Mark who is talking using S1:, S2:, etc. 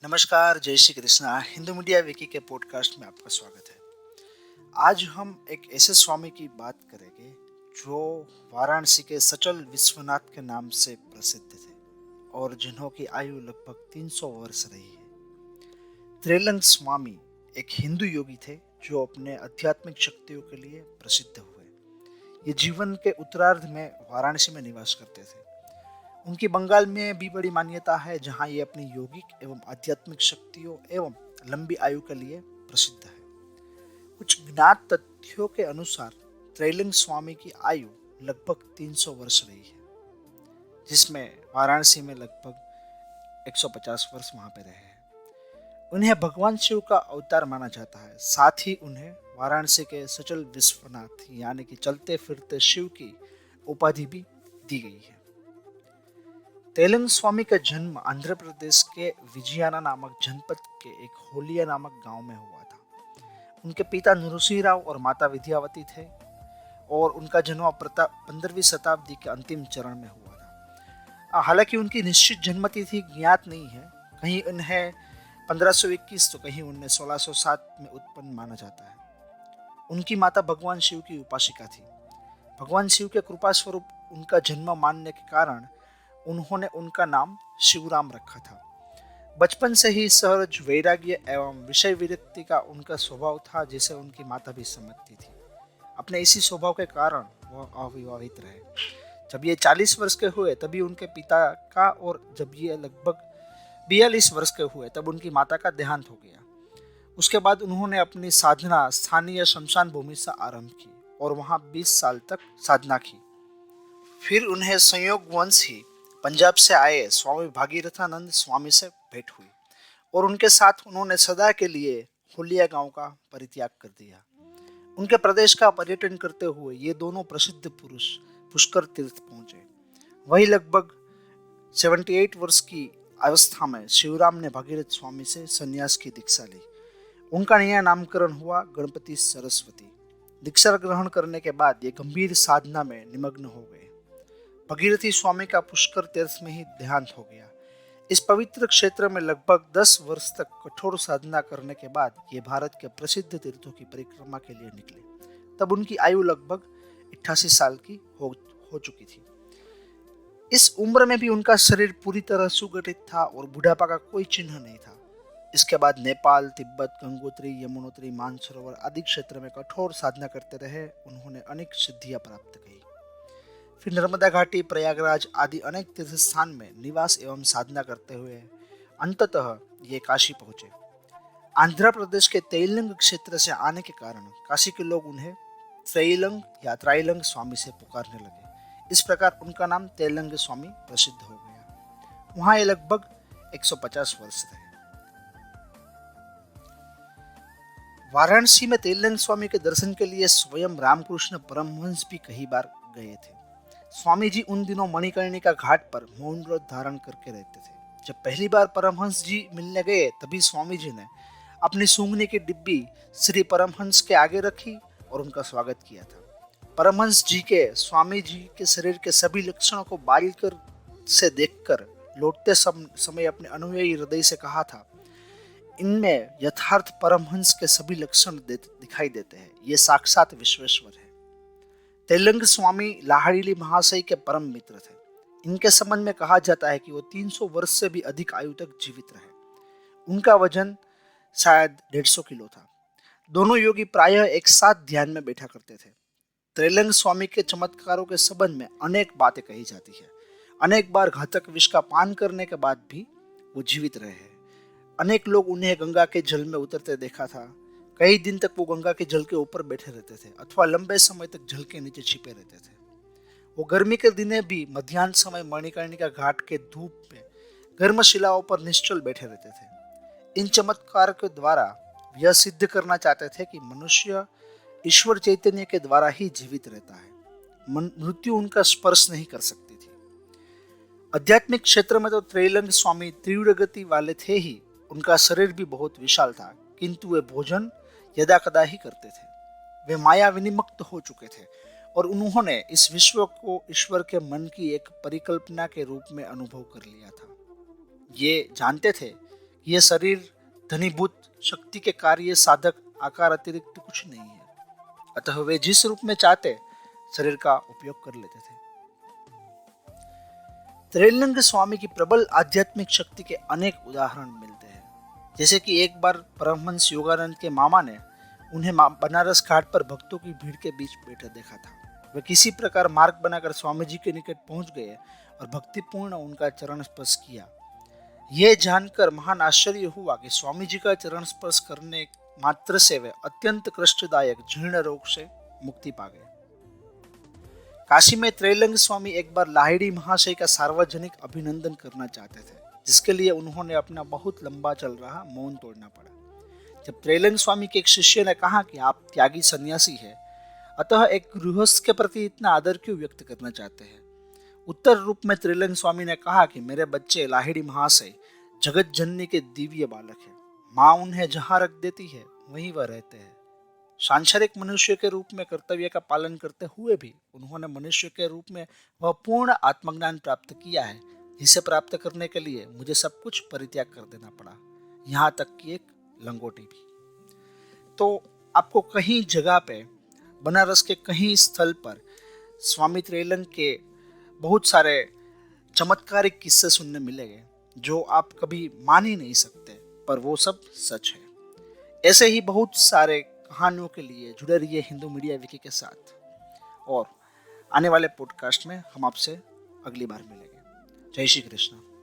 S1: नमस्कार, जय श्री कृष्णा। हिंदू मीडिया विकी के पॉडकास्ट में आपका स्वागत है। आज हम एक ऐसे स्वामी की बात करेंगे जो वाराणसी के सचल विश्वनाथ के नाम से प्रसिद्ध थे और जिन्हों की आयु लगभग 300 वर्ष रही है। त्रैलंग स्वामी एक हिंदू योगी थे जो अपने आध्यात्मिक शक्तियों के लिए प्रसिद्ध हुए। ये जीवन के उत्तरार्ध में वाराणसी में निवास करते थे। उनकी बंगाल में भी बड़ी मान्यता है, जहां ये अपनी योगिक एवं आध्यात्मिक शक्तियों एवं लंबी आयु के लिए प्रसिद्ध है। कुछ ज्ञात तथ्यों के अनुसार त्रैलंग स्वामी की आयु लगभग 300 वर्ष रही है, जिसमें वाराणसी में लगभग 150 वर्ष वहां पे रहे हैं। उन्हें भगवान शिव का अवतार माना जाता है। साथ ही उन्हें वाराणसी के सचल विश्वनाथ यानी कि चलते फिरते शिव की उपाधि भी दी गई है। त्रैलंग स्वामी का जन्म आंध्र प्रदेश के विजयाना नामक जनपद के एक होलिया नामक गांव में हुआ था। उनके पिता नृसिंह राव और माता विद्यावती थे और उनका जन्म 15वीं शताब्दी के अंतिम चरण में हुआ था। हालांकि उनकी निश्चित जन्मतिथि ज्ञात नहीं है। कहीं उन्हें 1521 तो कहीं उन्हें 1607 में उत्पन्न माना जाता है। उनकी माता भगवान शिव की उपासिका थी। भगवान शिव के कृपा स्वरूप उनका जन्म मानने के कारण उन्होंने उनका नाम शिवराम रखा था। बचपन से ही सहज वैराग्य एवं विषय विरक्ति का उनका स्वभाव था, जिसे उनकी माता भी समझती थी। अपने इसी स्वभाव के कारण वह अविवाहित रहे। जब ये 40 वर्ष के हुए तभी उनके पिता का, और जब ये लगभग 42 वर्ष के हुए तब उनकी माता का देहांत हो गया। उसके बाद उन्होंने अपनी साधना स्थानीय शमशान भूमि से आरंभ की और वहाँ 20 साल तक साधना की। फिर उन्हें संयोगवश ही पंजाब से आए स्वामी भागीरथानंद स्वामी से भेंट हुई और उनके साथ उन्होंने सदा के लिए होलिया गांव का परित्याग कर दिया। उनके प्रदेश का पर्यटन करते हुए ये दोनों प्रसिद्ध पुरुष पुष्कर तीर्थ पहुंचे। वही लगभग 78 वर्ष की अवस्था में शिवराम ने भागीरथ स्वामी से संन्यास की दीक्षा ली। उनका नया नामकरण हुआ गणपति सरस्वती। दीक्षा ग्रहण करने के बाद ये गंभीर साधना में निमग्न हो गए। भगीरथी स्वामी का पुष्कर तीर्थ में ही देहांत हो गया। इस पवित्र क्षेत्र में लगभग 10 वर्ष तक कठोर साधना करने के बाद ये भारत के प्रसिद्ध तीर्थों की परिक्रमा के लिए निकले। तब उनकी आयु लगभग 88 साल की हो चुकी थी। इस उम्र में भी उनका शरीर पूरी तरह सुगठित था और बुढ़ापा का कोई चिन्ह नहीं था। इसके बाद नेपाल, तिब्बत, गंगोत्री, यमुनोत्री, मानसरोवर आदि क्षेत्र में कठोर साधना करते रहे। उन्होंने अनेक सिद्धियां प्राप्त की। फिर नर्मदा घाटी, प्रयागराज आदि अनेक तीर्थ स्थान में निवास एवं साधना करते हुए अंततः ये काशी पहुंचे। आंध्र प्रदेश के त्रैलंग क्षेत्र से आने के कारण काशी के लोग उन्हें त्रैलंग या त्रैलंग स्वामी से पुकारने लगे। इस प्रकार उनका नाम त्रैलंग स्वामी प्रसिद्ध हो गया। वहां ये लगभग 150 वर्ष रहे। वाराणसी में त्रैलंग स्वामी के दर्शन के लिए स्वयं रामकृष्ण परमहंस भी कई बार गए थे। स्वामी जी उन दिनों मणिकर्णिका घाट पर मौन व्रत धारण करके रहते थे। जब पहली बार परमहंस जी मिलने गए तभी स्वामी जी ने अपनी सूंघने की डिब्बी श्री परमहंस के आगे रखी और उनका स्वागत किया था। परमहंस जी के स्वामी जी के शरीर के सभी लक्षणों को बारीकर से देखकर लौटते समय अपने अनुयायी हृदय से कहा था, इनमें यथार्थ परमहंस के सभी लक्षण दिखाई देते हैं। ये साक्षात विश्वेश्वर है। त्रैलंग स्वामी लाहड़ी महाशय के परम मित्र थे। इनके संबंध में कहा जाता है कि वो 300 वर्ष से भी अधिक आयु तक जीवित रहे। उनका वजन शायद 150 किलो था। दोनों योगी प्रायः एक साथ ध्यान में बैठा करते थे। त्रैलंग स्वामी के चमत्कारों के संबंध में अनेक बातें कही जाती है। अनेक बार घातक विष का पान करने के बाद भी वो जीवित रहे हैं। अनेक लोग उन्हें गंगा के जल में उतरते देखा था। कई दिन तक वो गंगा के जल के ऊपर बैठे रहते थे अथवा लंबे समय तक जल के नीचे छिपे रहते थे। वो गर्मी के दिने भी मध्याह्न समय मणिकर्णिका घाट के धूप में गर्म शिलाओं पर निश्चल बैठे रहते थे। इन चमत्कार के द्वारा यह सिद्ध करना चाहते थे कि मनुष्य ईश्वर चैतन्य के द्वारा ही जीवित रहता है। मृत्यु उनका स्पर्श नहीं कर सकती थी। आध्यात्मिक क्षेत्र में तो त्रैलंग स्वामी तीव्र गति वाले थे ही। उनका शरीर भी बहुत विशाल था, किंतु वे भोजन यदा कदा ही करते थे। वे माया विनिमुक्त हो चुके थे और उन्होंने इस विश्व को ईश्वर के मन की एक परिकल्पना के रूप में अनुभव कर लिया था। ये जानते थे ये शरीर धनीभूत शक्ति के कार्य साधक आकार अतिरिक्त कुछ नहीं है, अतः वे जिस रूप में चाहते शरीर का उपयोग कर लेते थे। त्रैलंग स्वामी की प्रबल आध्यात्मिक शक्ति के अनेक उदाहरण मिलते हैं। जैसे कि एक बार परमहंस योगानंद के मामा ने उन्हें बनारस घाट पर भक्तों की भीड़ के बीच बैठे देखा था। वे किसी प्रकार मार्ग बनाकर स्वामी जी के निकट पहुंच गए और भक्तिपूर्ण उनका चरण स्पर्श किया। यह जानकर महान आश्चर्य हुआ कि स्वामी जी का चरण स्पर्श करने मात्र से वे अत्यंत कष्टदायक जीर्ण रोग से मुक्ति पा गए। काशी में त्रैलंग स्वामी एक बार लाहिड़ी महाशय का सार्वजनिक अभिनंदन करना चाहते थे, जिसके लिए उन्होंने अपना बहुत लंबा चल रहा मौन तोड़ना पड़ा। जब त्रैलंग स्वामी के एक शिष्य ने कहा कि आप त्यागी सन्यासी हैं, अतः एक गृहस्थ के प्रति इतना आदर क्यों व्यक्त करना चाहते हैं? उत्तर रूप में त्रैलंग स्वामी ने कहा कि मेरे बच्चे लाहिड़ी महाशय जगत जननी के दिव्य बालक हैं। माँ उन्हें जहाँ रख देती है वहीं वह रहते हैं। सांसारिक मनुष्य के रूप में कर्तव्य का पालन करते हुए भी उन्होंने मनुष्य के रूप में वह पूर्ण आत्मज्ञान प्राप्त किया है, जिसे प्राप्त करने के लिए मुझे सब कुछ परित्याग कर देना पड़ा, यहाँ तक कि एक लंगोटी भी। तो आपको कहीं जगह पे बनारस के कहीं स्थल पर स्वामी त्रैलंग के बहुत सारे चमत्कारिक किस्से सुनने मिलेंगे जो आप कभी मान ही नहीं सकते, पर वो सब सच है। ऐसे ही बहुत सारे कहानियों के लिए जुड़े रहिए हिंदू मीडिया विकी के साथ, और आने वाले पॉडकास्ट में हम आपसे अगली बार मिलेंगे। जय श्री कृष्ण।